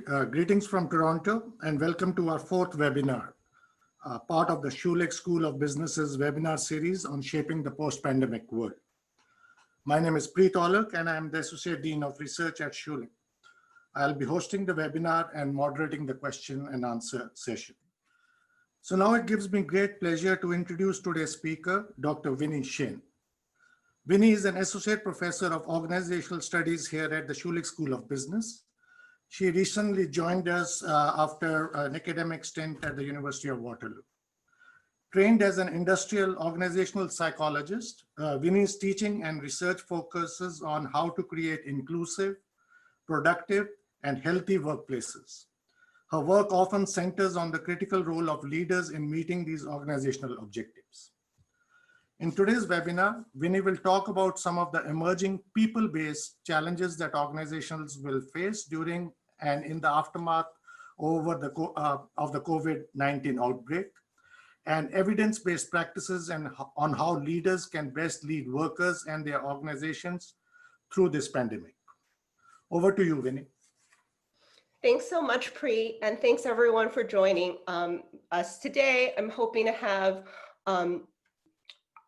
Greetings from Toronto and welcome to our fourth webinar, part of the Schulich School of Business's webinar series on shaping the post-pandemic world. My name is Preet Olak and I am the Associate Dean of Research at Schulich. I'll be hosting the webinar and moderating the question and answer session. So now it gives me great pleasure to introduce today's speaker, Dr. Winny Shen. Winny is an Associate Professor of Organizational Studies here at the Schulich School of Business. She recently joined us after an academic stint at the University of Waterloo. Trained as an industrial organizational psychologist, Winny's teaching and research focuses on how to create inclusive, productive, and healthy workplaces. Her work often centers on the critical role of leaders in meeting these organizational objectives. In today's webinar, Winny will talk about some of the emerging people-based challenges that organizations will face during and in the aftermath of the COVID-19 outbreak, and evidence-based practices and on how leaders can best lead workers and their organizations through this pandemic. Over to you, Winny. Thanks so much, Preet, and thanks everyone for joining us today. I'm hoping to have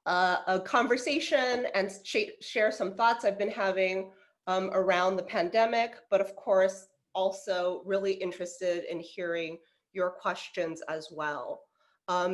a conversation and share some thoughts I've been having around the pandemic, but of course, also really interested in hearing your questions as well.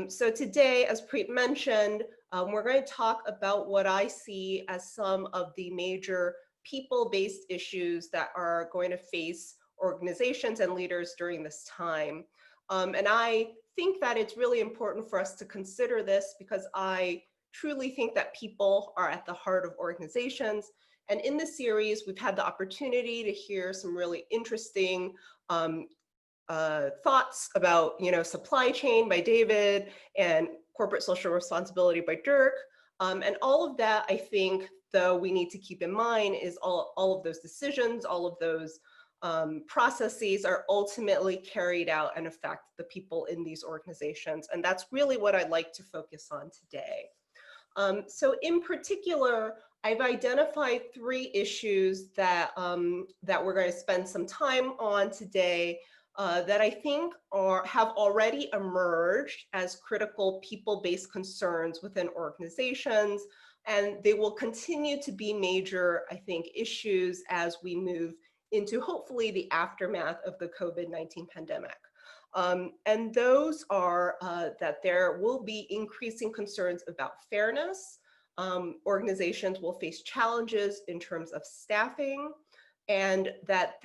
So today, as Preet mentioned, we're going to talk about what I see as some of the major people-based issues that are going to face organizations and leaders during this time. And I think that it's really important for us to consider this because I truly think that people are at the heart of organizations. And in this series, we've had the opportunity to hear some really interesting thoughts about, supply chain by David and corporate social responsibility by Dirk. And all of that, I think, though, we need to keep in mind is all of those decisions, all of those processes are ultimately carried out and affect the people in these organizations. And that's really what I'd like to focus on today. So in particular, I've identified three issues that, that we're going to spend some time on today that I think have already emerged as critical people-based concerns within organizations, and they will continue to be major, I think, issues as we move into hopefully the aftermath of the COVID-19 pandemic. And those are that there will be increasing concerns about fairness. Organizations will face challenges in terms of staffing, and that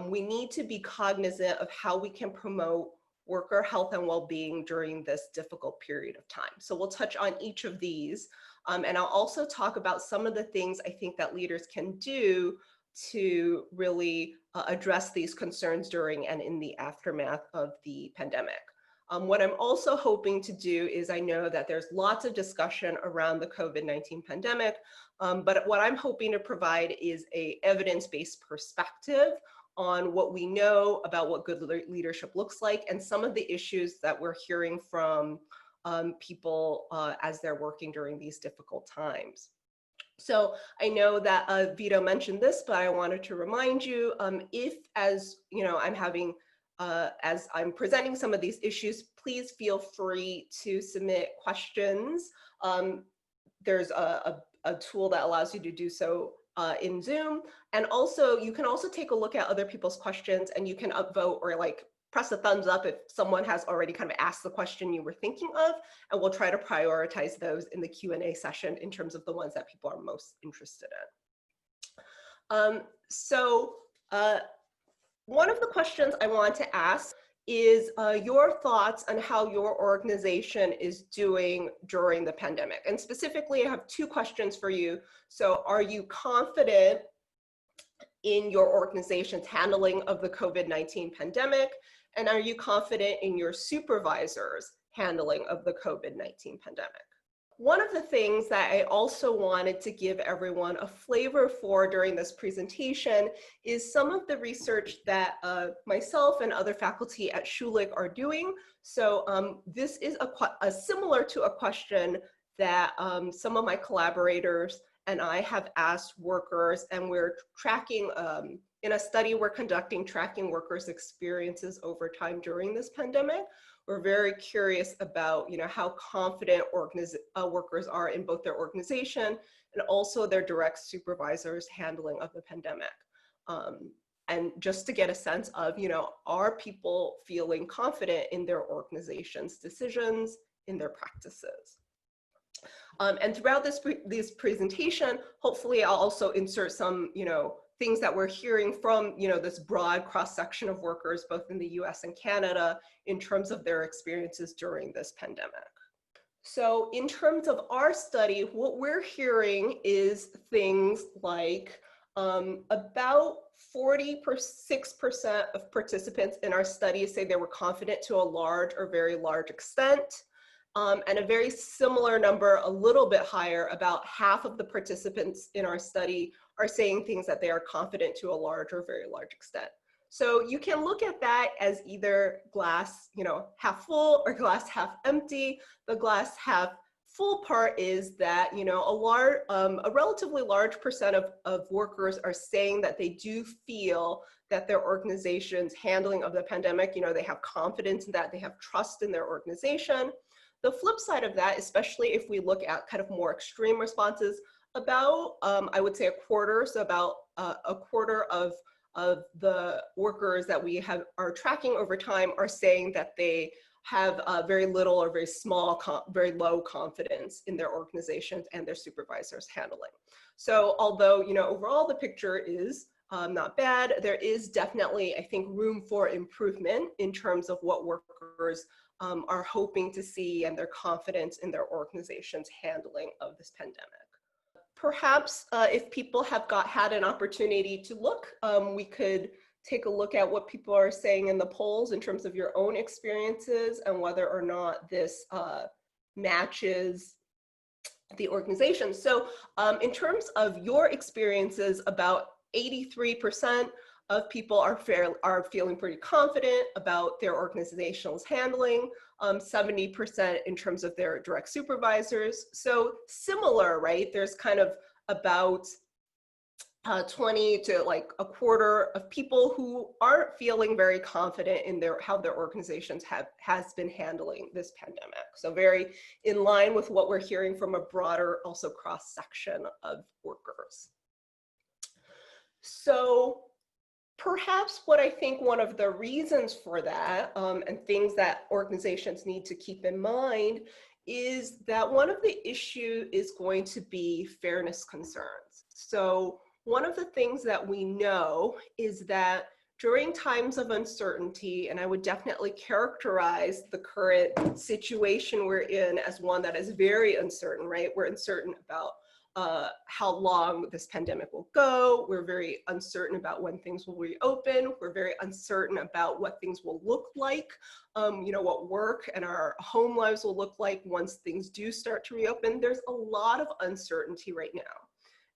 we need to be cognizant of how we can promote worker health and well-being during this difficult period of time. So we'll touch on each of these. And I'll also talk about some of the things I think that leaders can do to really address these concerns during and in the aftermath of the pandemic. What I'm also hoping to do is, I know that there's lots of discussion around the COVID-19 pandemic, but what I'm hoping to provide is an evidence-based perspective on what we know about what good leadership looks like and some of the issues that we're hearing from people as they're working during these difficult times. So I know that Vito mentioned this, but I wanted to remind you, if as I'm having, as I'm presenting some of these issues, please feel free to submit questions. There's a tool that allows you to do so in Zoom. And also, you can also take a look at other people's questions and you can upvote or press a thumbs up if someone has already kind of asked the question you were thinking of, and we'll try to prioritize those in the Q&A session in terms of the ones that people are most interested in. One of the questions I want to ask is your thoughts on how your organization is doing during the pandemic. And specifically, I have two questions for you. So are you confident in your organization's handling of the COVID-19 pandemic? And are you confident in your supervisor's handling of the COVID-19 pandemic? One of the things that I also wanted to give everyone a flavor for during this presentation is some of the research that myself and other faculty at Schulich are doing. So this is similar to a question that some of my collaborators and I have asked workers, and we're tracking in a study we're conducting tracking workers' experiences over time during this pandemic. We're very curious about, how confident workers are in both their organization and also their direct supervisors' handling of the pandemic. And just to get a sense of, are people feeling confident in their organization's decisions, in their practices? And throughout this presentation, hopefully I'll also insert some, things that we're hearing from, this broad cross-section of workers, both in the US and Canada, in terms of their experiences during this pandemic. So in terms of our study, what we're hearing is things like about 46% of participants in our study say they were confident to a large or very large extent. And a very similar number, a little bit higher, about half of the participants in our study are saying things that they are confident to a large or very large extent. So you can look at that as either glass, half full or glass half empty. The glass half full part is that, a relatively large percent of workers are saying that they do feel that their organization's handling of the pandemic, they have confidence in that, they have trust in their organization. The flip side of that, especially if we look at kind of more extreme responses, about, I would say a quarter, so about a quarter of the workers that we are tracking over time are saying that they have very little or very small, very low confidence in their organizations and their supervisors handling. So although, overall the picture is not bad, there is definitely, I think, room for improvement in terms of what workers are hoping to see and their confidence in their organization's handling of this pandemic. Perhaps if people have had an opportunity to look, we could take a look at what people are saying in the polls in terms of your own experiences and whether or not this matches the organization. So in terms of your experiences, about 83% of people are feeling pretty confident about their organization's handling, 70% in terms of their direct supervisors. So similar, right? There's kind of about 20 to like a quarter of people who aren't feeling very confident in how their organizations has been handling this pandemic. So very in line with what we're hearing from a broader, also cross-section of workers. So perhaps what I think one of the reasons for that and things that organizations need to keep in mind is that one of the issues is going to be fairness concerns. So one of the things that we know is that during times of uncertainty, and I would definitely characterize the current situation we're in as one that is very uncertain, right? We're uncertain about how long this pandemic will go. We're very uncertain about when things will reopen. We're very uncertain about what things will look like, what work and our home lives will look like once things do start to reopen. There's a lot of uncertainty right now.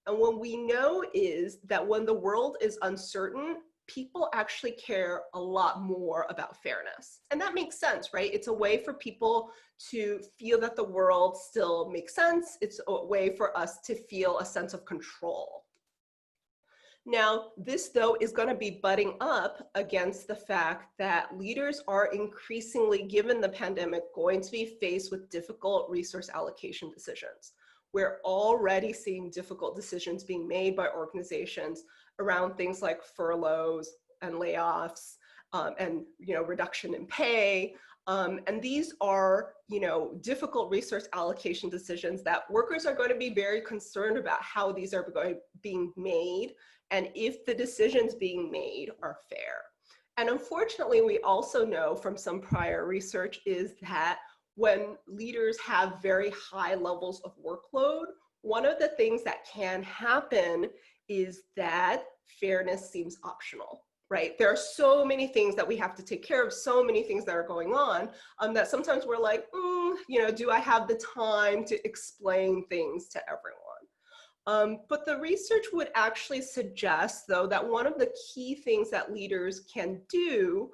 And what we know is that when the world is uncertain, people actually care a lot more about fairness. And that makes sense, right? It's a way for people to feel that the world still makes sense. It's a way for us to feel a sense of control. Now, this though is going to be butting up against the fact that leaders are increasingly, given the pandemic, going to be faced with difficult resource allocation decisions. We're already seeing difficult decisions being made by organizations around things like furloughs and layoffs and reduction in pay. And these are difficult resource allocation decisions that workers are going to be very concerned about how these are being made and if the decisions being made are fair. And unfortunately, we also know from some prior research is that when leaders have very high levels of workload, one of the things that can happen is that fairness seems optional, right? There are so many things that we have to take care of, so many things that are going on, that sometimes we're like, do I have the time to explain things to everyone? But the research would actually suggest, though, that one of the key things that leaders can do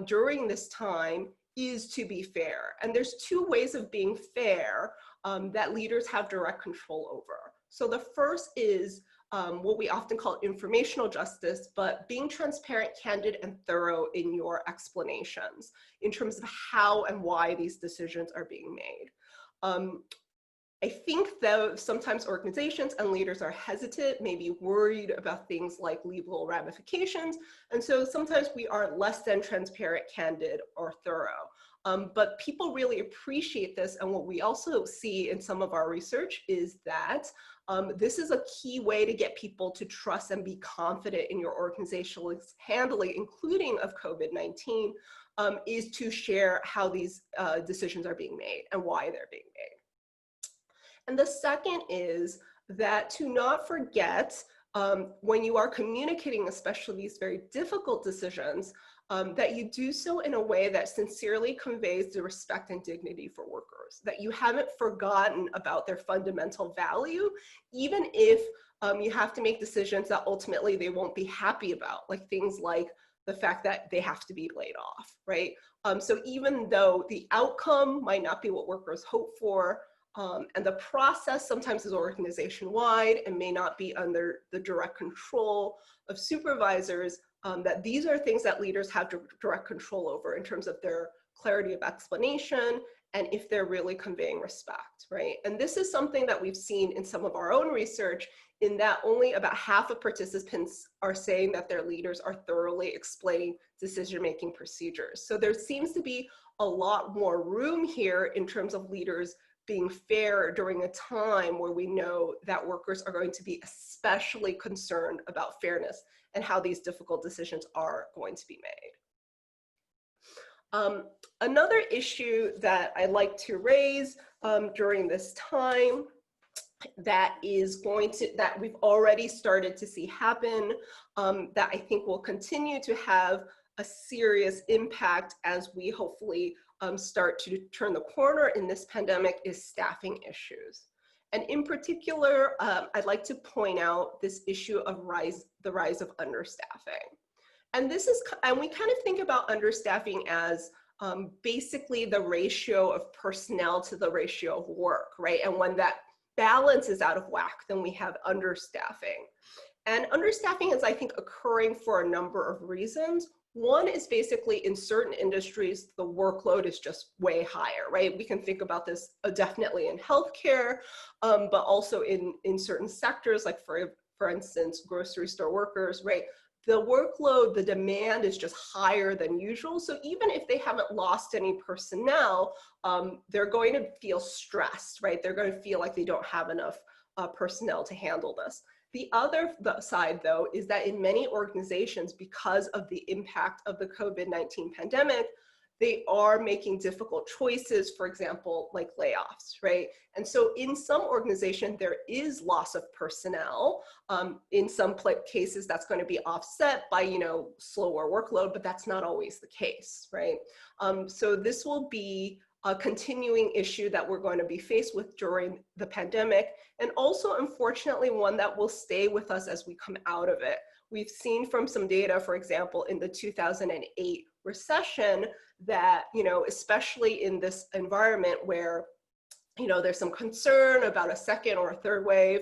during this time is to be fair. And there's two ways of being fair that leaders have direct control over. So the first is what we often call informational justice, but being transparent, candid, and thorough in your explanations in terms of how and why these decisions are being made. I think though sometimes organizations and leaders are hesitant, maybe worried about things like legal ramifications. And so sometimes we are less than transparent, candid, or thorough. But people really appreciate this. And what we also see in some of our research is that this is a key way to get people to trust and be confident in your organizational handling, including of COVID-19, is to share how these decisions are being made and why they're being made. And the second is that to not forget when you are communicating, especially these very difficult decisions, that you do so in a way that sincerely conveys the respect and dignity for workers, that you haven't forgotten about their fundamental value, even if you have to make decisions that ultimately they won't be happy about, like things like the fact that they have to be laid off, right? So even though the outcome might not be what workers hope for, and the process sometimes is organization-wide and may not be under the direct control of supervisors, that these are things that leaders have direct control over in terms of their clarity of explanation and if they're really conveying respect, right? And this is something that we've seen in some of our own research, in that only about half of participants are saying that their leaders are thoroughly explaining decision-making procedures. So there seems to be a lot more room here in terms of leaders being fair during a time where we know that workers are going to be especially concerned about fairness and how these difficult decisions are going to be made. Another issue that I like to raise during this time that we've already started to see happen, that I think will continue to have a serious impact as we hopefully start to turn the corner in this pandemic, is staffing issues. And in particular, I'd like to point out this issue of the rise of understaffing. And we kind of think about understaffing as basically the ratio of personnel to the ratio of work, right? And when that balance is out of whack, then we have understaffing. And understaffing is, I think, occurring for a number of reasons. One is basically in certain industries, the workload is just way higher, right? We can think about this definitely in healthcare, but also in certain sectors, like for instance, grocery store workers, right? The workload, the demand is just higher than usual. So even if they haven't lost any personnel, they're going to feel stressed, right? They're going to feel like they don't have enough personnel to handle this. The other side, though, is that in many organizations, because of the impact of the COVID-19 pandemic, they are making difficult choices, for example, like layoffs, right? And so in some organization, there is loss of personnel. In some cases, that's going to be offset by, slower workload, but that's not always the case, right? So this will be a continuing issue that we're going to be faced with during the pandemic, and also, unfortunately, one that will stay with us as we come out of it. We've seen from some data, for example, in the 2008 recession, that, especially in this environment where, there's some concern about a second or a third wave,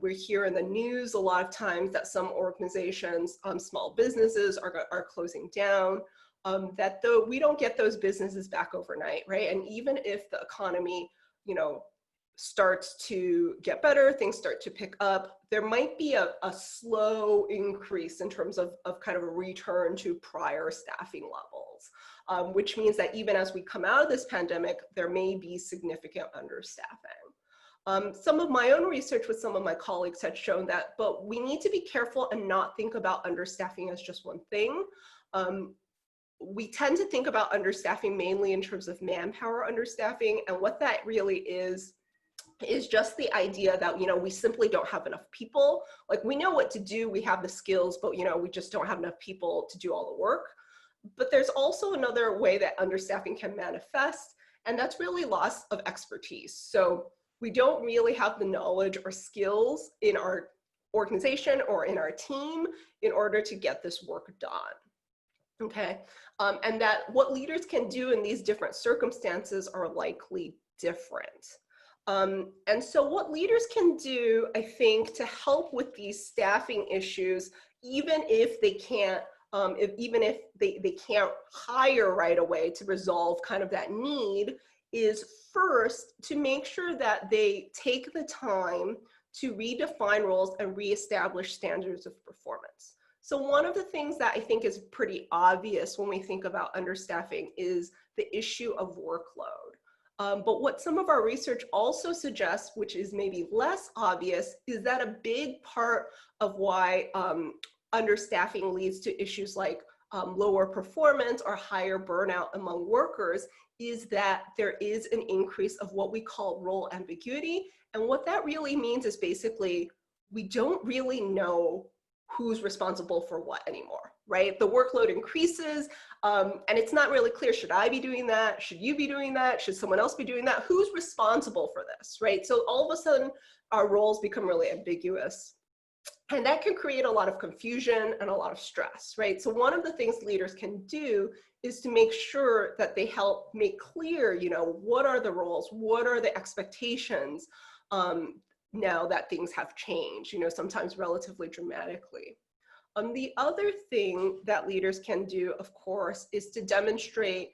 we hear in the news a lot of times that some organizations, small businesses are closing down. That though we don't get those businesses back overnight, right? And even if the economy, starts to get better, things start to pick up, there might be a slow increase in terms of kind of a return to prior staffing levels, which means that even as we come out of this pandemic, there may be significant understaffing. Some of my own research with some of my colleagues had shown that, but we need to be careful and not think about understaffing as just one thing. We tend to think about understaffing mainly in terms of manpower understaffing, and what that really is just the idea that, we simply don't have enough people. Like, we know what to do, we have the skills, but, we just don't have enough people to do all the work. But there's also another way that understaffing can manifest, and that's really loss of expertise. So we don't really have the knowledge or skills in our organization or in our team in order to get this work done. Okay, and that what leaders can do in these different circumstances are likely different. And so what leaders can do, I think, to help with these staffing issues, even if they can't, even if they can't hire right away to resolve kind of that need, is first to make sure that they take the time to redefine roles and reestablish standards of performance. So one of the things that I think is pretty obvious when we think about understaffing is the issue of workload. But what some of our research also suggests, which is maybe less obvious, is that a big part of why understaffing leads to issues like lower performance or higher burnout among workers is that there is an increase of what we call role ambiguity. And what that really means is basically we don't really know who's responsible for what anymore, right? The workload increases, and it's not really clear, should I be doing that? Should you be doing that? Should someone else be doing that? Who's responsible for this, right? So all of a sudden, our roles become really ambiguous. And that can create a lot of confusion and a lot of stress, right? So one of the things leaders can do is to make sure that they help make clear, you know, what are the roles, what are the expectations, now that things have changed, you know, sometimes relatively dramatically. The other thing that leaders can do, of course, is to demonstrate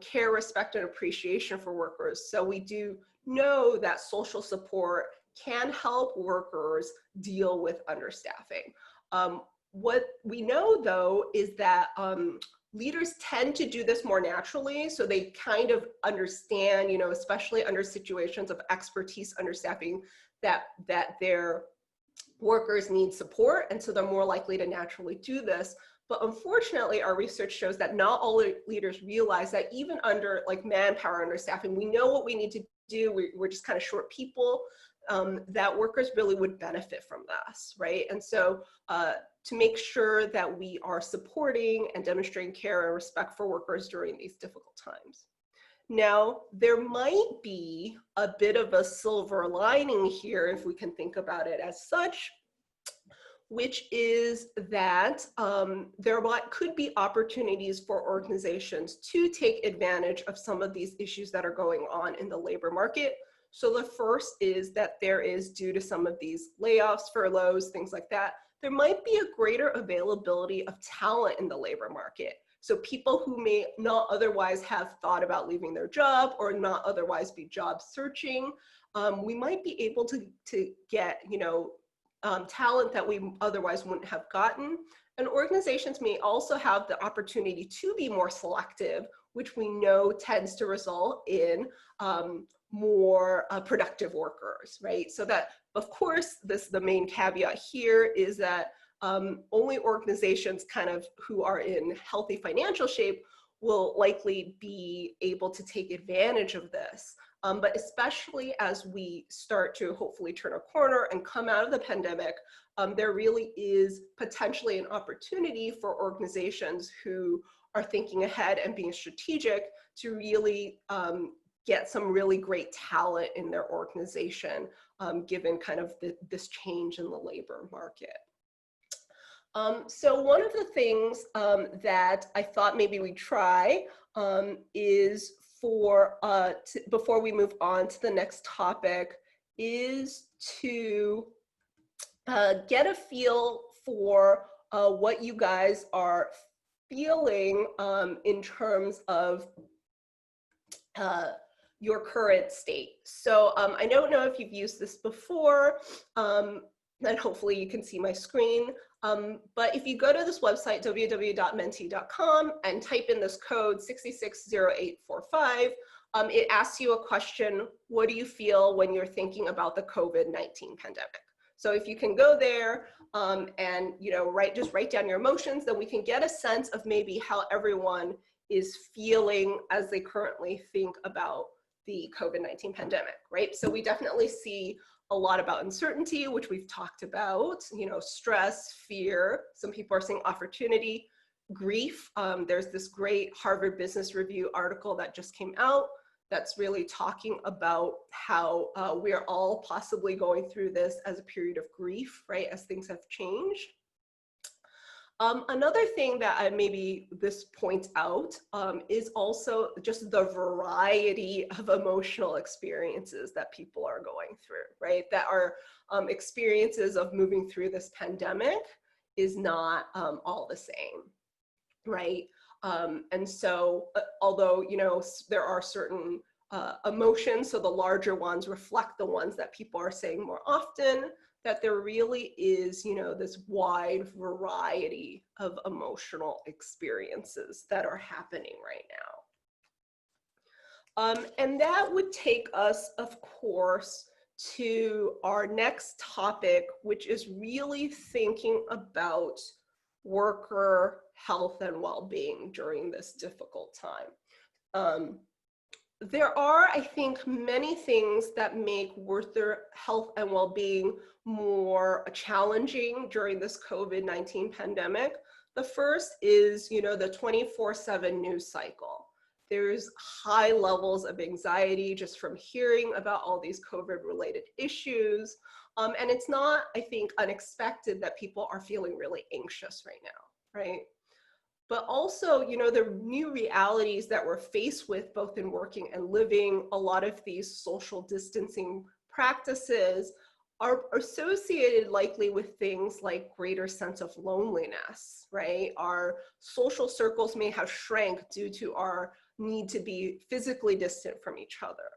care, respect, and appreciation for workers. So we do know that social support can help workers deal with understaffing. What we know, though, is that leaders tend to do this more naturally. So they kind of understand, you know, especially under situations of expertise understaffing, that their workers need support, and so they're more likely to naturally do this. But unfortunately, our research shows that not all leaders realize that even under like manpower understaffing, we know what we need to do. We're just kind of short people, that workers really would benefit from this, right? And so to make sure that we are supporting and demonstrating care and respect for workers during these difficult times. Now, there might be a bit of a silver lining here, if we can think about it as such, which is that there could be opportunities for organizations to take advantage of some of these issues that are going on in the labor market. So the first is that there is, due to some of these layoffs, furloughs, things like that, there might be a greater availability of talent in the labor market. So people who may not otherwise have thought about leaving their job or not otherwise be job searching, we might be able to get, you know, talent that we otherwise wouldn't have gotten. And organizations may also have the opportunity to be more selective, which we know tends to result in more productive workers, right? So that, of course, the main caveat here is that only organizations kind of who are in healthy financial shape will likely be able to take advantage of this. But especially as we start to hopefully turn a corner and come out of the pandemic, there really is potentially an opportunity for organizations who are thinking ahead and being strategic to really get some really great talent in their organization, given kind of this change in the labor market. So one of the things that I thought maybe we'd try is for, before we move on to the next topic, is to get a feel for what you guys are feeling in terms of your current state. So I don't know if you've used this before, and hopefully you can see my screen. But if you go to this website, www.menti.com, and type in this code 660845, it asks you a question: what do you feel when you're thinking about the COVID-19 pandemic? So if you can go there and just write down your emotions, then we can get a sense of maybe how everyone is feeling as they currently think about the COVID-19 pandemic, right? So we definitely see a lot about uncertainty, which we've talked about, stress, fear. Some people are saying opportunity, grief. There's this great Harvard Business Review article that just came out that's really talking about how we are all possibly going through this as a period of grief, right, as things have changed. Another thing that maybe this points out is also just the variety of emotional experiences that people are going through, right? That are experiences of moving through this pandemic is not all the same, right? And so, although, you know, there are certain emotions, so the larger ones reflect the ones that people are saying more often, that there really is, you know, this wide variety of emotional experiences that are happening right now. And that would take us, of course, to our next topic, which is really thinking about worker health and well-being during this difficult time. There are, I think, many things that make worker health and well-being more challenging during this COVID-19 pandemic. The first is, you know, the 24/7 news cycle. There's high levels of anxiety just from hearing about all these COVID-related issues. And it's not, I think, unexpected that people are feeling really anxious right now, right? But also, you know, the new realities that we're faced with both in working and living, a lot of these social distancing practices are associated likely with things like greater sense of loneliness, right? Our social circles may have shrank due to our need to be physically distant from each other.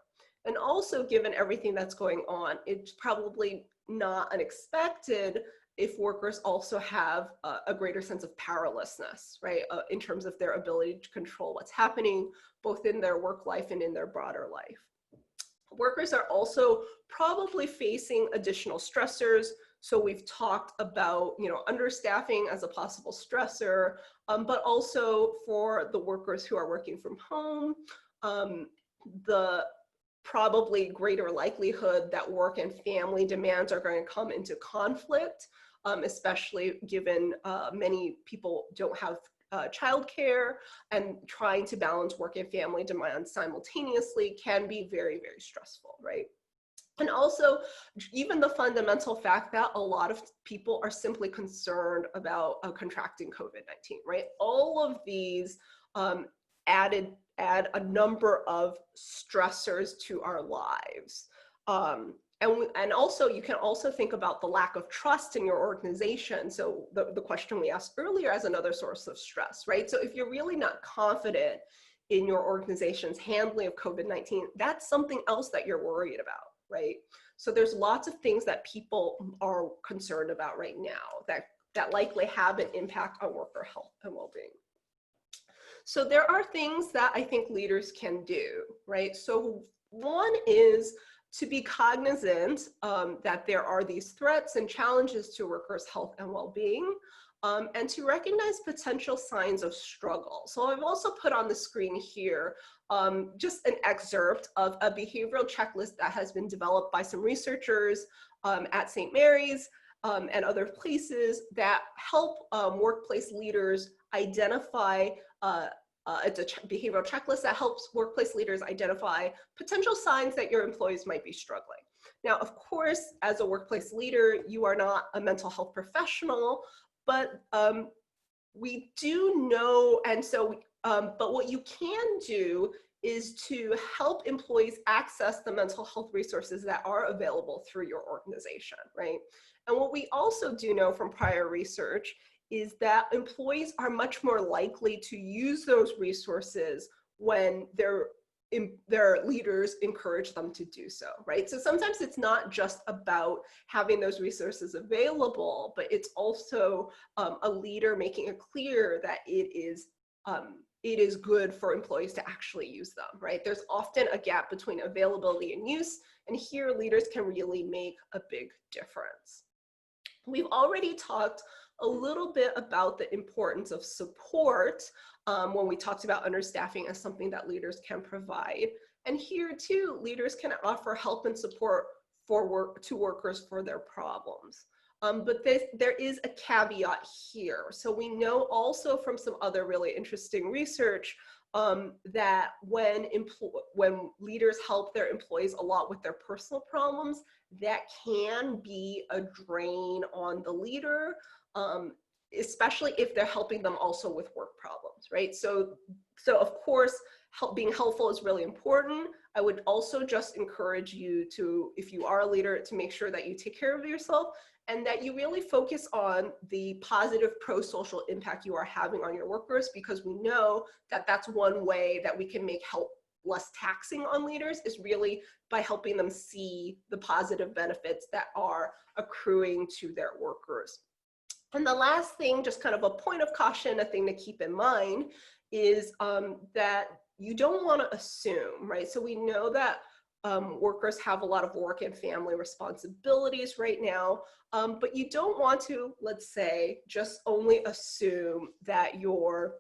And also, given everything that's going on, it's probably not unexpected if workers also have a greater sense of powerlessness, right, in terms of their ability to control what's happening, both in their work life and in their broader life. Workers are also probably facing additional stressors. So we've talked about, you know, understaffing as a possible stressor, but also for the workers who are working from home, the probably greater likelihood that work and family demands are going to come into conflict, especially given many people don't have childcare, and trying to balance work and family demands simultaneously can be very, very stressful, right? And also, even the fundamental fact that a lot of people are simply concerned about contracting COVID-19, right? All of these add a number of stressors to our lives. And also, you can also think about the lack of trust in your organization. So the question we asked earlier as another source of stress, right? So if you're really not confident in your organization's handling of COVID-19, that's something else that you're worried about, right? So there's lots of things that people are concerned about right now that likely have an impact on worker health and well-being. So there are things that I think leaders can do, right? So one is to be cognizant that there are these threats and challenges to workers' health and well-being, and to recognize potential signs of struggle. So I've also put on the screen here just an excerpt of a behavioral checklist that has been developed by some researchers at St. Mary's and other places that help workplace leaders identify it's a behavioral checklist that helps workplace leaders identify potential signs that your employees might be struggling. Now, of course, as a workplace leader, you are not a mental health professional, but we do know, and so, but what you can do is to help employees access the mental health resources that are available through your organization, right? And what we also do know from prior research is that employees are much more likely to use those resources when their leaders encourage them to do so, right? So sometimes it's not just about having those resources available, but it's also a leader making it clear that it is good for employees to actually use them, right? There's often a gap between availability and use, and here leaders can really make a big difference. We've already talked a little bit about the importance of support when we talked about understaffing as something that leaders can provide. And here too, leaders can offer help and support to workers for their problems. But there is a caveat here. So we know also from some other really interesting research that when leaders help their employees a lot with their personal problems, that can be a drain on the leader. especially if they're helping them also with work problems, right? So of course, being helpful is really important. I would also just encourage you to, if you are a leader, to make sure that you take care of yourself and that you really focus on the positive pro-social impact you are having on your workers, because we know that that's one way that we can make help less taxing on leaders, is really by helping them see the positive benefits that are accruing to their workers. And the last thing, just kind of a point of caution, a thing to keep in mind, is that you don't want to assume, right? So we know that workers have a lot of work and family responsibilities right now, but you don't want to, let's say, just only assume that your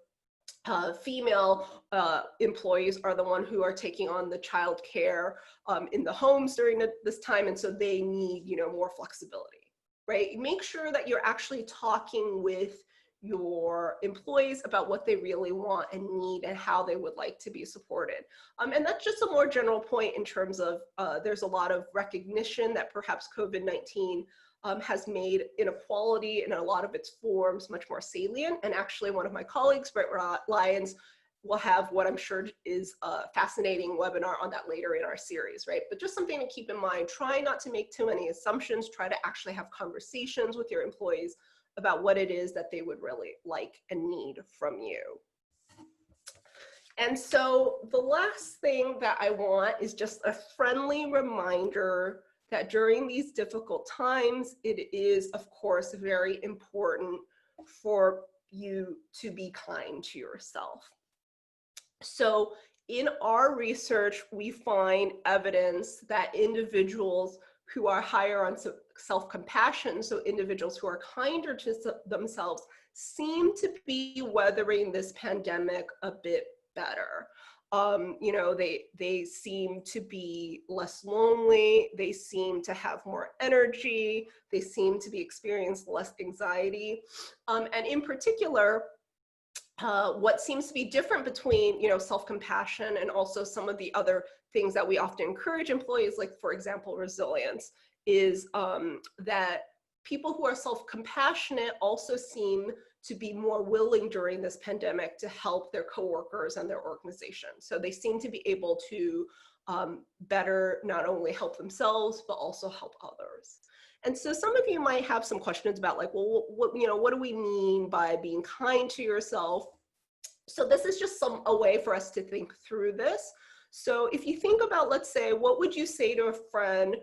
female employees are the one who are taking on the child care in the homes during this time, and so they need, you know, more flexibility. Right? Make sure that you're actually talking with your employees about what they really want and need and how they would like to be supported. And that's just a more general point in terms of there's a lot of recognition that perhaps COVID-19 has made inequality in a lot of its forms much more salient. And actually one of my colleagues, Brett Lyons, will have what I'm sure is a fascinating webinar on that later in our series, right? But just something to keep in mind, try not to make too many assumptions, try to actually have conversations with your employees about what it is that they would really like and need from you. And so the last thing that I want is just a friendly reminder that during these difficult times, it is, of course, very important for you to be kind to yourself. So in our research, we find evidence that individuals who are higher on self-compassion, so individuals who are kinder to themselves, seem to be weathering this pandemic a bit better. You know, they seem to be less lonely, they seem to have more energy, they seem to be experiencing less anxiety. And in particular, what seems to be different between, you know, self-compassion and also some of the other things that we often encourage employees, like for example, resilience, is that people who are self-compassionate also seem to be more willing during this pandemic to help their coworkers and their organization. So they seem to be able to better not only help themselves, but also help others. And so some of you might have some questions about like, well, what do we mean by being kind to yourself? So this is just a way for us to think through this. So if you think about, let's say, what would you say to a friend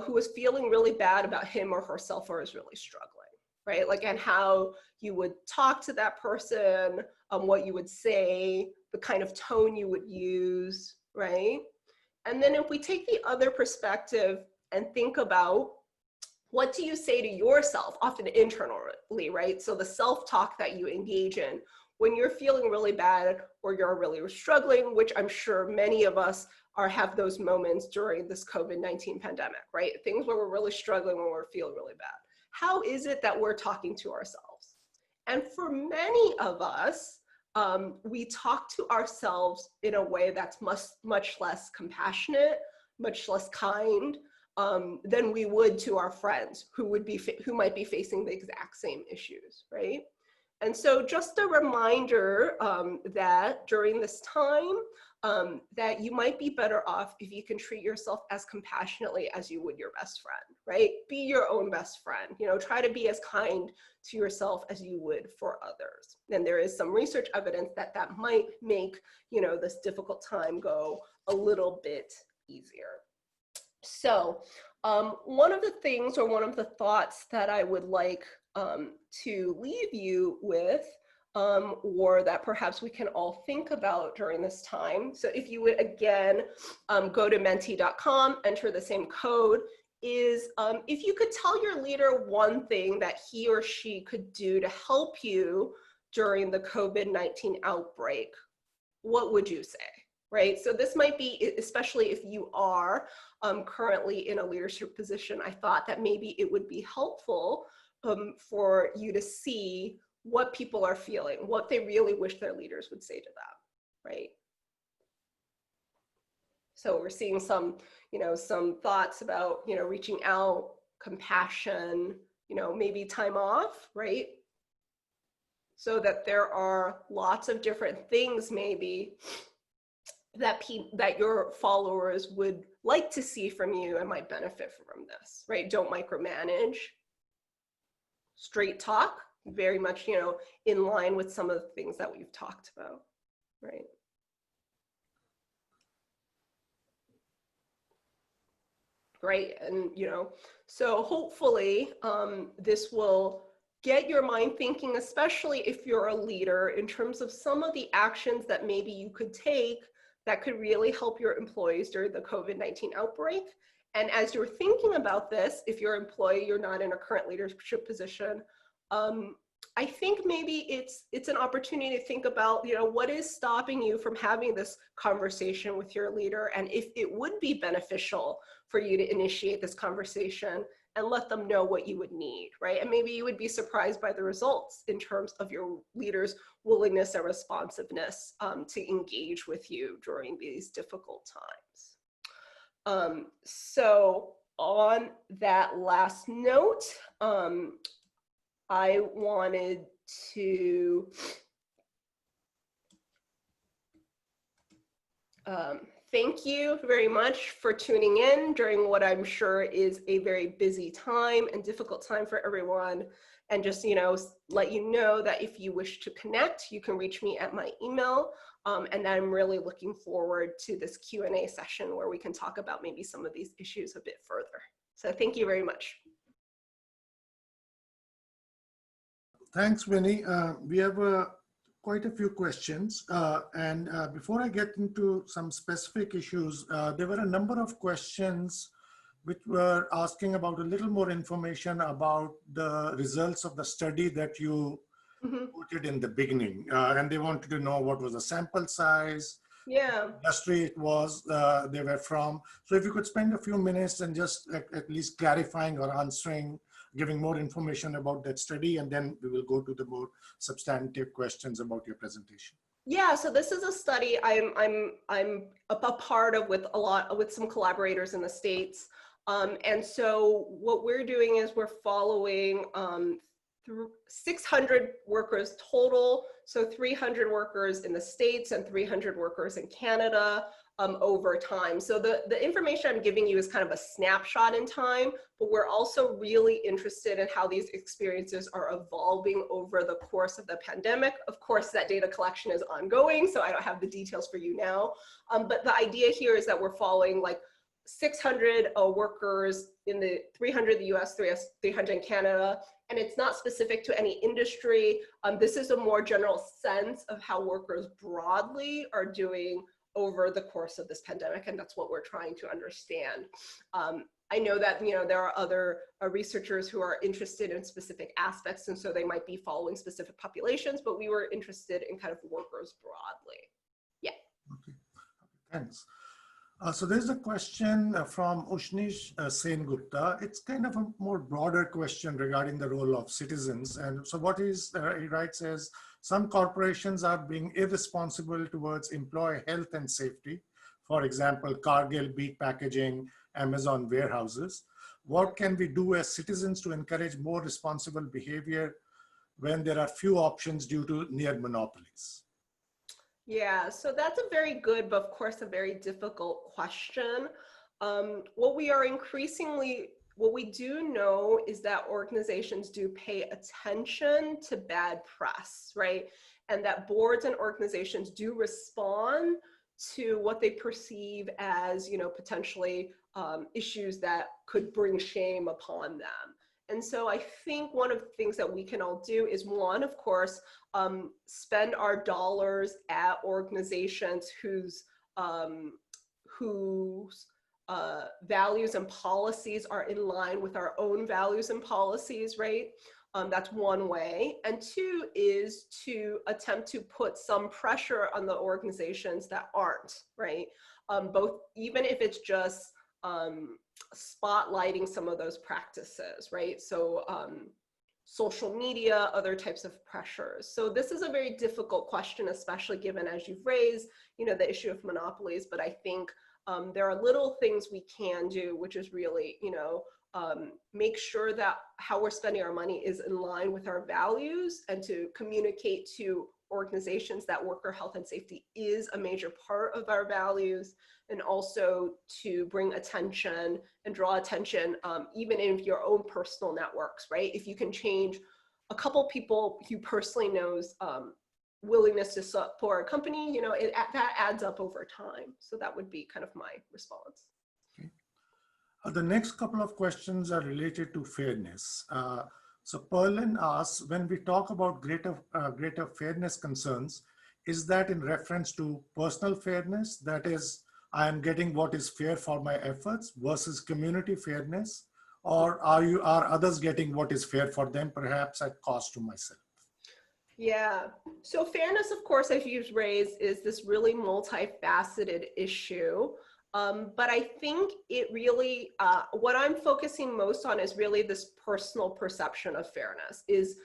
who is feeling really bad about him or herself or is really struggling, right? Like, and how you would talk to that person, what you would say, the kind of tone you would use, right? And then if we take the other perspective and think about, what do you say to yourself, often internally, right? So the self-talk that you engage in when you're feeling really bad or you're really struggling, which I'm sure many of us have those moments during this COVID-19 pandemic, right? Things where we're really struggling, when we're feeling really bad. How is it that we're talking to ourselves? And for many of us, we talk to ourselves in a way that's much less compassionate, much less kind, than we would to our friends who might be facing the exact same issues, right? And so just a reminder that during this time, that you might be better off if you can treat yourself as compassionately as you would your best friend, right? Be your own best friend, you know, try to be as kind to yourself as you would for others. And there is some research evidence that that might make, you know, this difficult time go a little bit easier. So one of the things, or one of the thoughts that I would like to leave you with, or that perhaps we can all think about during this time. So if you would, again, go to menti.com, enter the same code, is if you could tell your leader one thing that he or she could do to help you during the COVID-19 outbreak, what would you say? Right? So this might be, especially if you are currently in a leadership position, I thought that maybe it would be helpful for you to see what people are feeling, what they really wish their leaders would say to them, right? So we're seeing some, you know, some thoughts about, you know, reaching out, compassion, you know, maybe time off, right? so that there are lots of different things maybe that your followers would like to see from you and might benefit from this, right? Don't micromanage. Straight talk, very much, in line with some of the things that we've talked about, right? Right, and so hopefully this will get your mind thinking, especially if you're a leader, in terms of some of the actions that maybe you could take that could really help your employees during the COVID-19 outbreak. And as you're thinking about this, if you're an employee, you're not in a current leadership position, I think maybe it's an opportunity to think about, what is stopping you from having this conversation with your leader, and if it would be beneficial for you to initiate this conversation and let them know what you would need, right? And maybe you would be surprised by the results in terms of your leader's willingness and responsiveness to engage with you during these difficult times. So on that last note, I wanted to thank you very much for tuning in during what I'm sure is a very busy time and difficult time for everyone. And just, let you know that if you wish to connect, you can reach me at my email. And I'm really looking forward to this Q&A session where we can talk about maybe some of these issues a bit further. So thank you very much. Thanks, Winnie. We have quite a few questions. And before I get into some specific issues, there were a number of questions which were asking about a little more information about the results of the study that you quoted in the beginning. And they wanted to know what was the sample size, industry it was, they were from. So if you could spend a few minutes and just at least clarifying or answering, giving more information about that study, and then we will go to the more substantive questions about your presentation. Yeah, so this is a study I'm a part of with some collaborators in the States. And so what we're doing is we're following 600 workers total, so 300 workers in the States and 300 workers in Canada over time. So the information I'm giving you is kind of a snapshot in time, but we're also really interested in how these experiences are evolving over the course of the pandemic. Of course, that data collection is ongoing, so I don't have the details for you now. But the idea here is that we're following like 600 workers in the 300 in the US, 300 in Canada, and it's not specific to any industry. This is a more general sense of how workers broadly are doing over the course of this pandemic, and that's what we're trying to understand. I know that there are other researchers who are interested in specific aspects, and so they might be following specific populations, but we were interested in kind of workers broadly. Yeah. Okay, thanks. So there's a question from Ushnish Sengupta. It's kind of a more broader question regarding the role of citizens. And so what he writes is, some corporations are being irresponsible towards employee health and safety. For example, Cargill beet packaging, Amazon warehouses. What can we do as citizens to encourage more responsible behavior when there are few options due to near monopolies? Yeah, so that's a very good, but of course a very difficult question. What we do know is that organizations do pay attention to bad press, right? And that boards and organizations do respond to what they perceive as, potentially issues that could bring shame upon them. And so I think one of the things that we can all do is, one, of course, spend our dollars at organizations whose values and policies are in line with our own values and policies, right? That's one way. And two is to attempt to put some pressure on the organizations that aren't, right? Both, even if it's just spotlighting some of those practices, right? So social media, other types of pressures. So this is a very difficult question, especially given, as you've raised, the issue of monopolies. But I think there are little things we can do, which is really, make sure that how we're spending our money is in line with our values, and to communicate to organizations that worker health and safety is a major part of our values, and also to bring attention and draw attention, even in your own personal networks, right? If you can change a couple people you personally know's willingness to support a company, you know, that adds up over time. So that would be kind of my response. Okay. The next couple of questions are related to fairness. So Perlin asks, when we talk about greater fairness concerns, is that in reference to personal fairness, that is, I am getting what is fair for my efforts, versus community fairness, or are others getting what is fair for them, perhaps at cost to myself? Yeah, so fairness, of course, as you've raised, is this really multifaceted issue. But I think it really, what I'm focusing most on is really this personal perception of fairness. Is,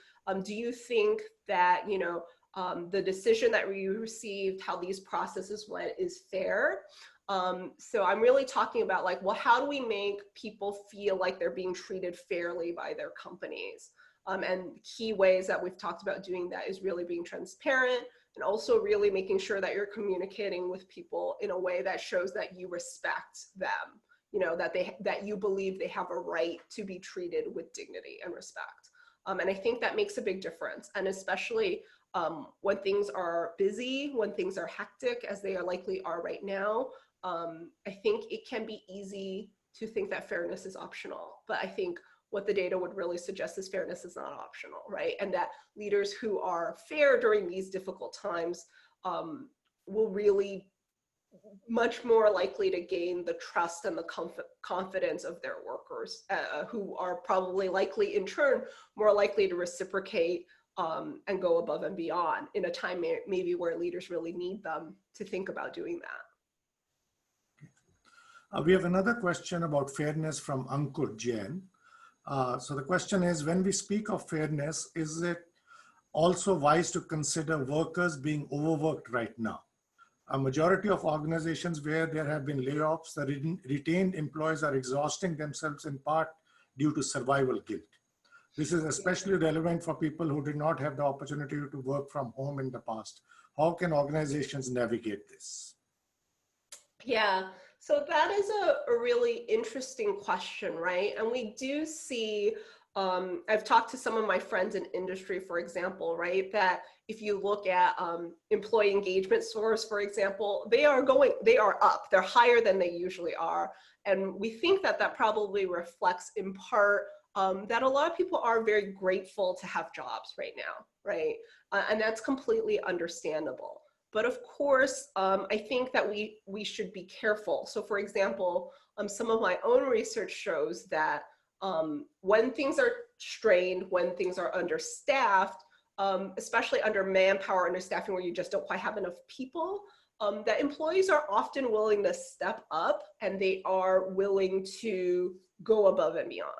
do you think that, you know, the decision that you received, how these processes went, is fair? So I'm really talking about, like, well, how do we make people feel like they're being treated fairly by their companies? And key ways that we've talked about doing that is really being transparent, and also really making sure that you're communicating with people in a way that shows that you respect them, you know, that you believe they have a right to be treated with dignity and respect. And I think that makes a big difference. And especially when things are busy, when things are hectic, as they likely are right now, I think it can be easy to think that fairness is optional. But I think what the data would really suggest is fairness is not optional, right? And that leaders who are fair during these difficult times will really much more likely to gain the trust and the confidence of their workers, who are probably likely in turn more likely to reciprocate and go above and beyond in a time maybe where leaders really need them to think about doing that. We have another question about fairness from Ankur Jain. So the question is, when we speak of fairness, is it also wise to consider workers being overworked right now? A majority of organizations where there have been layoffs, the retained employees are exhausting themselves in part due to survival guilt. This is especially relevant for people who did not have the opportunity to work from home in the past. How can organizations navigate this? Yeah, so that is a really interesting question, right? And we do see, I've talked to some of my friends in industry, for example, right, that if you look at employee engagement scores, for example, they are up, they're higher than they usually are. And we think that that probably reflects in part that a lot of people are very grateful to have jobs right now, right? And that's completely understandable. But of course, I think that we should be careful. So for example, some of my own research shows that when things are strained, when things are understaffed, especially under manpower understaffing where you just don't quite have enough people, that employees are often willing to step up, and they are willing to go above and beyond.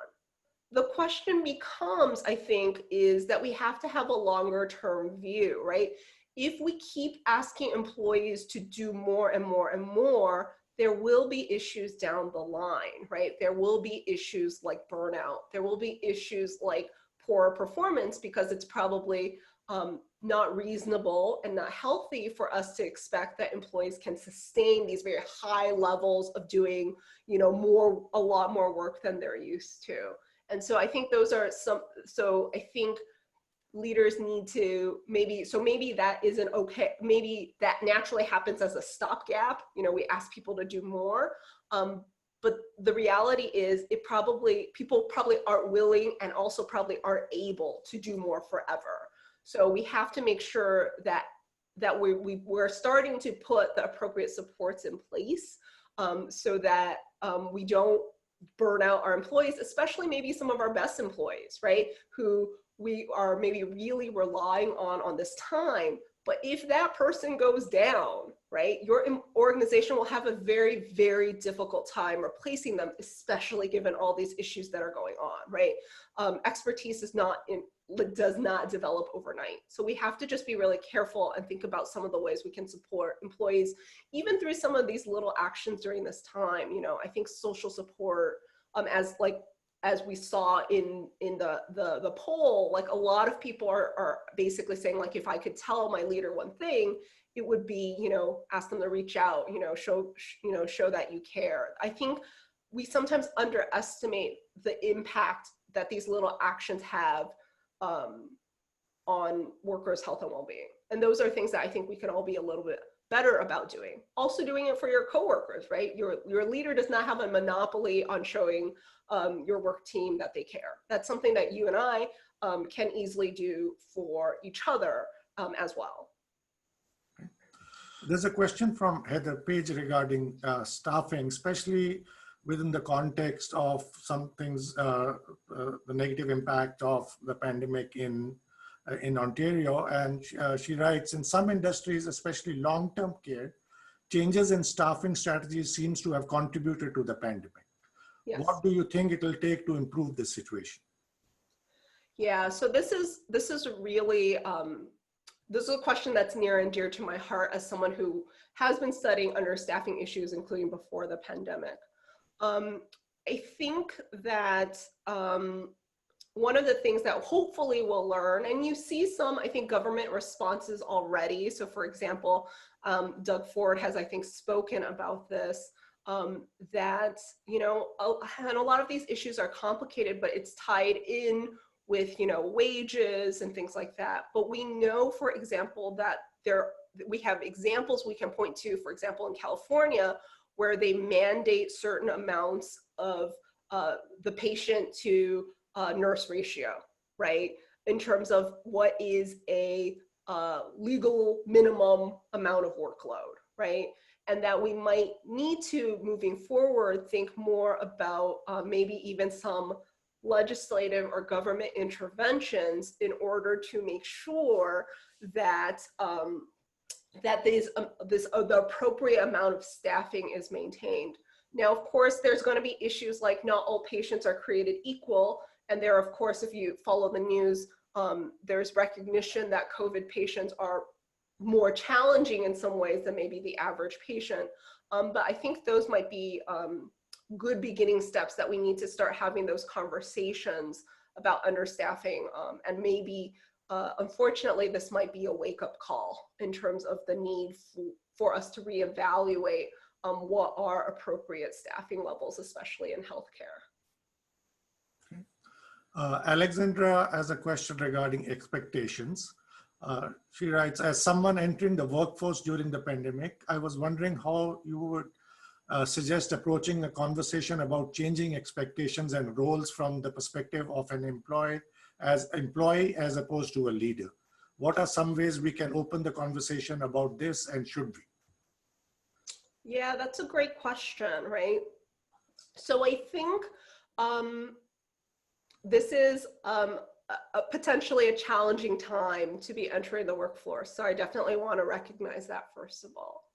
The question becomes, I think, is that we have to have a longer term view, right? If we keep asking employees to do more and more and more, there will be issues down the line, right? There will be issues like burnout. There will be issues like poor performance, because it's probably not reasonable and not healthy for us to expect that employees can sustain these very high levels of doing, you know, a lot more work than they're used to. And so I think those are so I think leaders need to maybe that isn't okay. Maybe that naturally happens as a stopgap. You know, we ask people to do more. But the reality is people probably aren't willing, and also probably aren't able to do more forever. So we have to make sure that we're starting to put the appropriate supports in place, so that we don't burn out our employees, especially maybe some of our best employees, right? Who we are maybe really relying on this time. But if that person goes down, right, your organization will have a very, very difficult time replacing them, especially given all these issues that are going on, right? Expertise does not develop overnight. So we have to just be really careful and think about some of the ways we can support employees, even through some of these little actions during this time. You know, I think social support, as like as we saw in the poll, like a lot of people are basically saying, like, if I could tell my leader one thing, it would be, ask them to reach out, show that you care. I think we sometimes underestimate the impact that these little actions have on workers' health and well-being. And those are things that I think we can all be a little bit better about doing. Also doing it for your coworkers, right? Your leader does not have a monopoly on showing your work team that they care. That's something that you and I can easily do for each other as well. There's a question from Heather Page regarding staffing, especially within the context of some things, the negative impact of the pandemic in Ontario. And she writes, in some industries, especially long-term care, changes in staffing strategies seems to have contributed to the pandemic. Yes. What do you think it will take to improve the situation? Yeah, so this is really, this is a question that's near and dear to my heart as someone who has been studying understaffing issues, including before the pandemic. I think that one of the things that hopefully we'll learn, and you see some, I think, government responses already. So for example, Doug Ford has, I think, spoken about this, that, and a lot of these issues are complicated, but it's tied in with, wages and things like that. But we know, for example, that we have examples we can point to, for example, in California, where they mandate certain amounts of the patient to nurse ratio, right? In terms of what is a legal minimum amount of workload, right? And that we might need to, moving forward, think more about maybe even some legislative or government interventions in order to make sure that the appropriate amount of staffing is maintained. Now, of course, there's going to be issues like not all patients are created equal. And there, of course, if you follow the news, there's recognition that COVID patients are more challenging in some ways than maybe the average patient. But I think those might be good beginning steps that we need to start having those conversations about understaffing. And maybe, unfortunately, this might be a wake-up call in terms of the need for us to reevaluate what are appropriate staffing levels, especially in healthcare. Alexandra has a question regarding expectations. She writes, as someone entering the workforce during the pandemic, I was wondering how you would suggest approaching a conversation about changing expectations and roles from the perspective of an employee as opposed to a leader. What are some ways we can open the conversation about this, and should we? Yeah, that's a great question, right? So I think this is potentially a challenging time to be entering the workforce. So I definitely want to recognize that, first of all.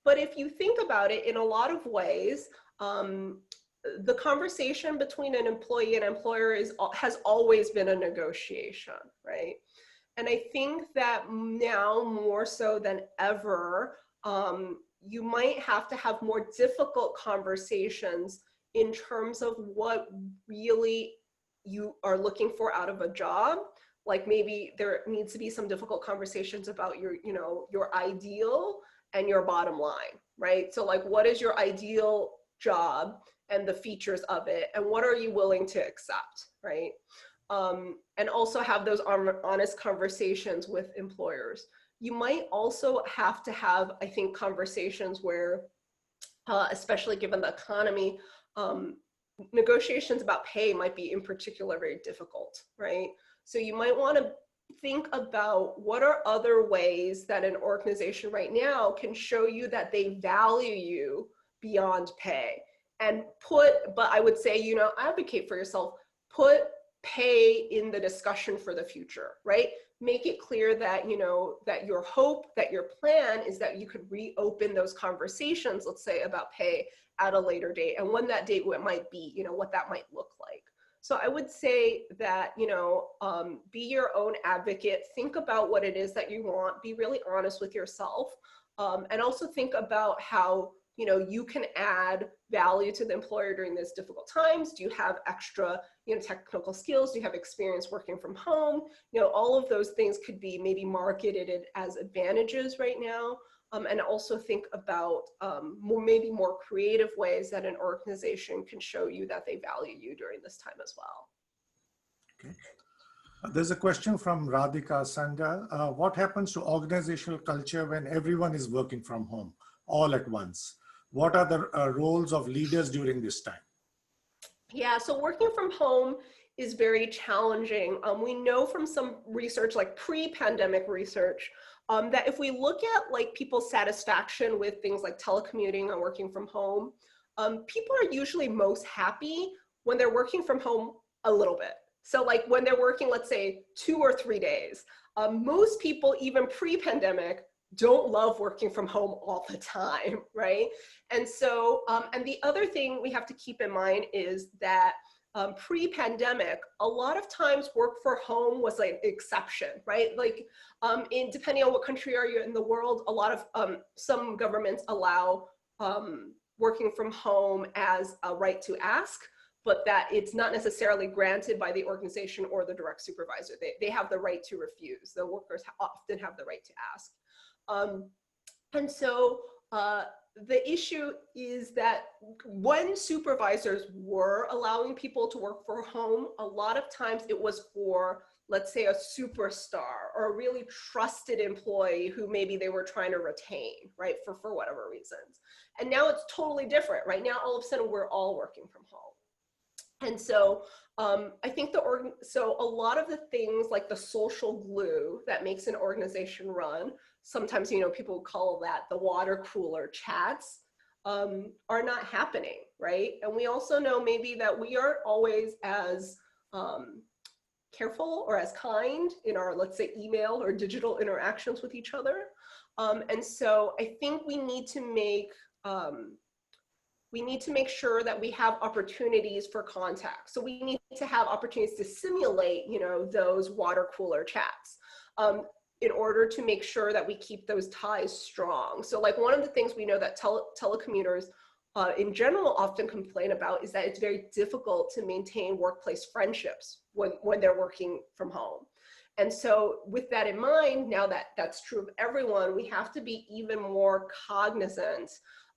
But if you think about it, in a lot of ways, the conversation between an employee and employer has always been a negotiation, right? And I think that now more so than ever, you might have to have more difficult conversations in terms of what really you are looking for out of a job. Like maybe there needs to be some difficult conversations about your ideal and your bottom line, right? So like, what is your ideal job and the features of it, and what are you willing to accept, right? And also have those honest conversations with employers. You might also have to have, I think, conversations where, especially given the economy, negotiations about pay might be in particular very difficult, right? So you might want to think about what are other ways that an organization right now can show you that they value you beyond pay. And but I would say, advocate for yourself, put pay in the discussion for the future, right? Make it clear that, that your hope, that your plan is that you could reopen those conversations, let's say, about pay at a later date, and when that date might be, what that might look like. So I would say that, be your own advocate, think about what it is that you want, be really honest with yourself, and also think about how, you can add value to the employer during those difficult times? Do you have extra, technical skills? Do you have experience working from home? All of those things could be maybe marketed as advantages right now. And also think about maybe more creative ways that an organization can show you that they value you during this time as well. Okay. There's a question from Radhika Sandal. What happens to organizational culture when everyone is working from home all at once? What are the roles of leaders during this time? Yeah, so working from home is very challenging. We know from some research, like pre-pandemic research, that if we look at like people's satisfaction with things like telecommuting and working from home, people are usually most happy when they're working from home a little bit. So like when they're working, let's say 2 or 3 days, most people, even pre-pandemic, don't love working from home all the time, right? And so, and the other thing we have to keep in mind is that pre-pandemic, a lot of times work for home was like an exception, right? Like depending on what country are you in the world, a lot of, some governments allow working from home as a right to ask, but that it's not necessarily granted by the organization or the direct supervisor. They have the right to refuse. The workers often have the right to ask. And so the issue is that when supervisors were allowing people to work from home, a lot of times it was for, let's say, a superstar or a really trusted employee who maybe they were trying to retain, right, for whatever reasons. And now it's totally different. Right now, all of a sudden, we're all working from home. And so I think so a lot of the things like the social glue that makes an organization run, sometimes, people call that the water cooler chats, are not happening, right? And we also know maybe that we aren't always as careful or as kind in our, let's say, email or digital interactions with each other. And so I think we need to make sure that we have opportunities for contact. So we need to have opportunities to simulate, those water cooler chats in order to make sure that we keep those ties strong. So like one of the things we know that telecommuters in general often complain about is that it's very difficult to maintain workplace friendships when they're working from home. And so with that in mind, now that that's true of everyone, we have to be even more cognizant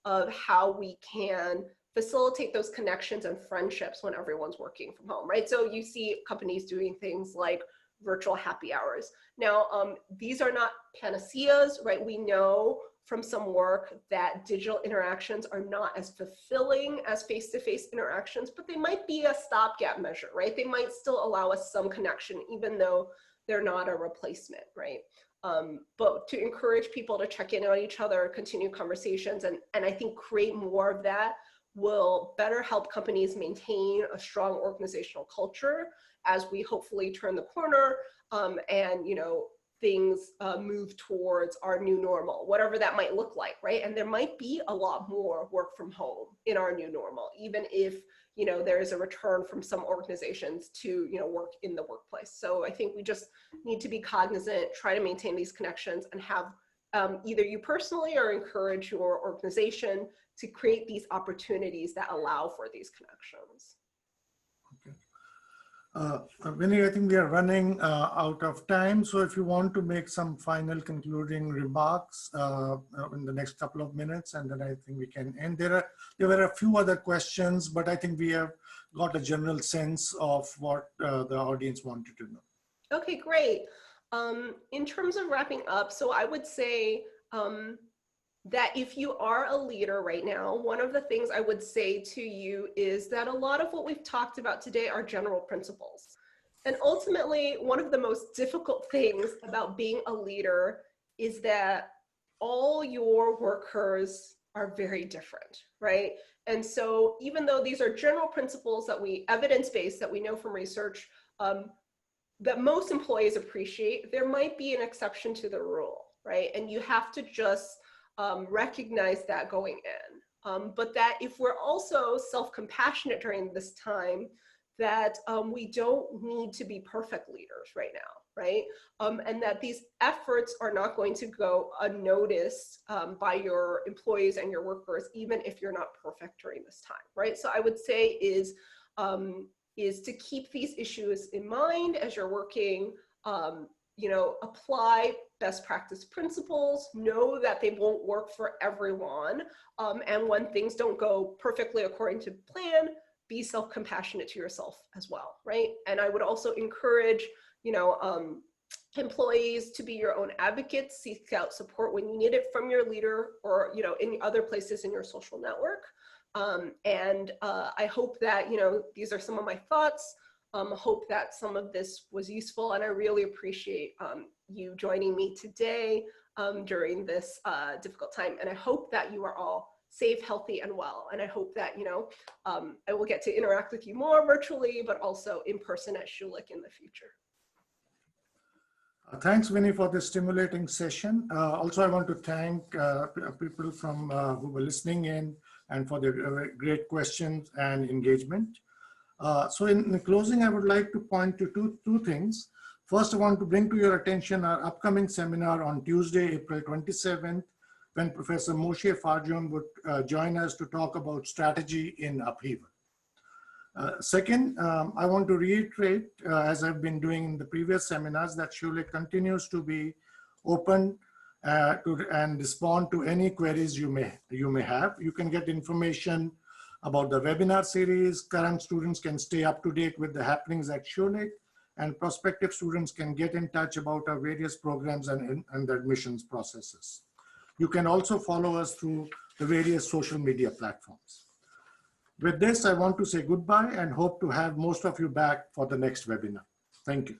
of how we can facilitate those connections and friendships when everyone's working from home, right? So you see companies doing things like virtual happy hours. Now, these are not panaceas, right? We know from some work that digital interactions are not as fulfilling as face-to-face interactions, but they might be a stopgap measure, right? They might still allow us some connection, even though they're not a replacement, right? But to encourage people to check in on each other, continue conversations, and I think create more of that will better help companies maintain a strong organizational culture as we hopefully turn the corner and things move towards our new normal, whatever that might look like, right? And there might be a lot more work from home in our new normal, even if there is a return from some organizations to work in the workplace. So I think we just need to be cognizant, try to maintain these connections, and have either you personally or encourage your organization to create these opportunities that allow for these connections. Okay. Winnie, I think we are running out of time. So if you want to make some final concluding remarks in the next couple of minutes, and then I think we can end. There were a few other questions, but I think we have got a general sense of what the audience wanted to know. Okay, great. In terms of wrapping up, so I would say that if you are a leader right now, one of the things I would say to you is that a lot of what we've talked about today are general principles. And ultimately, one of the most difficult things about being a leader is that all your workers are very different, right? And so even though these are general principles that evidence-based, that we know from research, that most employees appreciate, there might be an exception to the rule, right? And you have to just recognize that going in. But that if we're also self-compassionate during this time, that we don't need to be perfect leaders right now, right? And that these efforts are not going to go unnoticed by your employees and your workers, even if you're not perfect during this time, right? So I would say is to keep these issues in mind as you're working, you know, apply best practice principles, know that they won't work for everyone. And when things don't go perfectly according to plan, be self-compassionate to yourself as well, right? And I would also encourage, you know, employees to be your own advocates, seek out support when you need it from your leader or, you know, in other places in your social network. I hope that, you know, these are some of my thoughts. Hope that some of this was useful, and I really appreciate you joining me today during this difficult time. And I hope that you are all safe, healthy, and well. And I hope that, you know, I will get to interact with you more virtually, but also in person at Schulich in the future. Thanks, Winnie, for this stimulating session. Also, I want to thank people from who were listening in and for their great questions and engagement. So in closing, I would like to point to two things. First, I want to bring to your attention our upcoming seminar on Tuesday, April 27th, when Professor Moshe Farjun would join us to talk about strategy in upheaval. Second, I want to reiterate, as I've been doing in the previous seminars, that Schulich continues to be open and respond to any queries you may have. You can get information about the webinar series. Current students can stay up to date with the happenings at Schulich, and prospective students can get in touch about our various programs and the admissions processes. You can also follow us through the various social media platforms. With this, I want to say goodbye and hope to have most of you back for the next webinar. Thank you.